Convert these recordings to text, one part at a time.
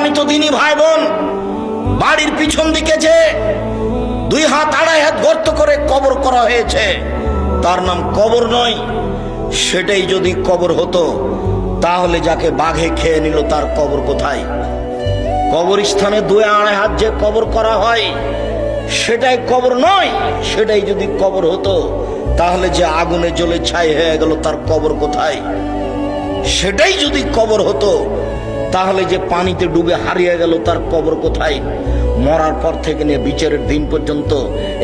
সম্মানিত দিনী ভাই বোন, বাড়ির পিছন দিকে যে 2 হাত 2.5 হাত গর্ত করে কবর করা হয়েছে, তার নাম কবর নয়। সেটাই যদি কবর হতো, তাহলে যাকে বাঘে খেয়ে নিল তার কবর কোথায়? কবরস্থানে 2-2.5 হাত যে কবর করা হয়, সেটাই কবর নয়। সেটাই যদি কবর হতো, তাহলে যে আগুনে জ্বলে ছাই হয়ে গেল তার কবর কোথায়? সেটাই যদি কবর হতো, তাহলে যে পানিতে ডুবে হারিয়ে গেল তার কবর কোথায়? মরার পর থেকে নিয়ে বিচারের দিন পর্যন্ত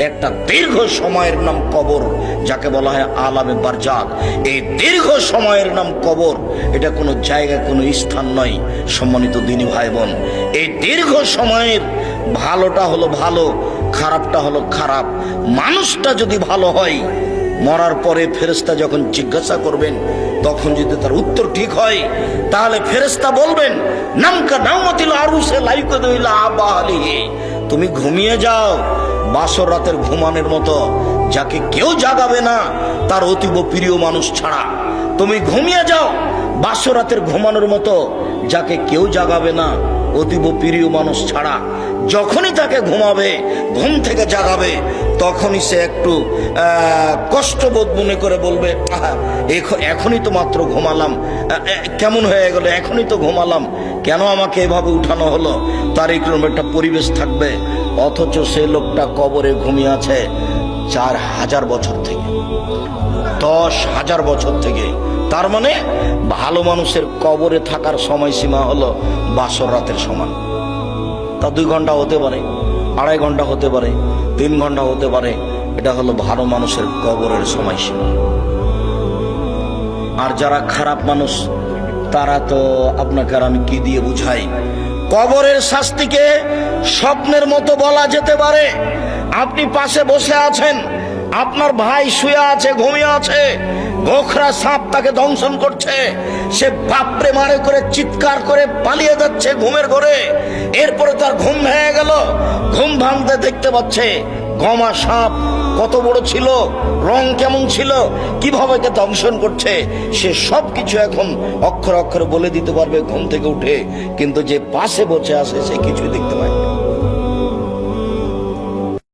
একটা দীর্ঘ সময়ের নাম কবর, যাকে বলা হয় আলামে বারজাক। এই দীর্ঘ সময়ের নাম কবর। এটা কোনো জায়গা, কোনো স্থান নয়। সম্মানিত দিনী ভাই বোন, এই দীর্ঘ সময়ের ভালোটা হলো ভালো, খারাপটা হলো খারাপ। মানুষটা যদি ভালো হয়, মরার পরে ফেরেশতা যখন জিজ্ঞাসা করবেন, তখন যদি তার উত্তর ঠিক হয়, তাহলে ফেরেশতা বলবেন, নামকা নামাতিল আরুসে লাইকুদুইলা আবালিহি, তুমি ঘুমিয়ে যাও বাসর রাতের ঘুমানোর মতো, যাকে কেউ জাগাবে না তার অতীব প্রিয় মানুষ ছাড়া। তুমি ঘুমিয়ে যাও বাসর রাতের ঘুমানোর মতো, যাকে কেউ জাগাবে না অতীব প্রিয় মানুষ ছাড়া। যখনই তাকে ঘুমাবে, ঘুম থেকে জাগাবে, তখনই সে একটু কষ্টবোধ মনে করে বলবে, এখনই তো মাত্র ঘুমালাম, কেমন হয়ে গেল, এখনই তো ঘুমালাম, কেন আমাকে এভাবে উঠানো হলো? তার এরকম একটা পরিবেশ থাকবে। অথচ সে লোকটা কবরে ঘুমিয়ে আছে 4000 বছর থেকে, 10,000 বছর থেকে। তার মানে ভালো মানুষের কবরে থাকার সময়সীমা হলো বাসর রাতের সমান। তা 2 ঘন্টা হতে পারে, 2.5 ঘন্টা হতে পারে, 3 ঘন্টা হতে পারে। এটা হলো ভালো মানুষের কবরের সময়সীমা। আর যারা খারাপ মানুষ, তারা তো আপনাকে আর আমি কি দিয়ে বুঝাই? কবরের শাস্তিকে স্বপ্নের মতো বলা যেতে পারে। আপনি পাশে বসে আছেন, আপনার ভাই শুয়ে আছে, ঘুমিয়ে আছে, গোখরা সাপ তাকে দংশন করছে, সে বাপরে মারে করে চিৎকার করে পালিয়ে যাচ্ছে ঘুমের ঘরে। এরপরে তার ঘুম ভেঙে গেল, ঘুম ভাঙতে দেখতে পাচ্ছে গমা সাপ কত বড় ছিল, রং কেমন ছিল, কিভাবে কে দংশন করছে, সে সব কিছু এখন অক্ষরে অক্ষরে বলে দিতে পারবে ঘুম থেকে উঠে। কিন্তু যে পাশে বসে আছে সে কিছুই দেখতে পায় না।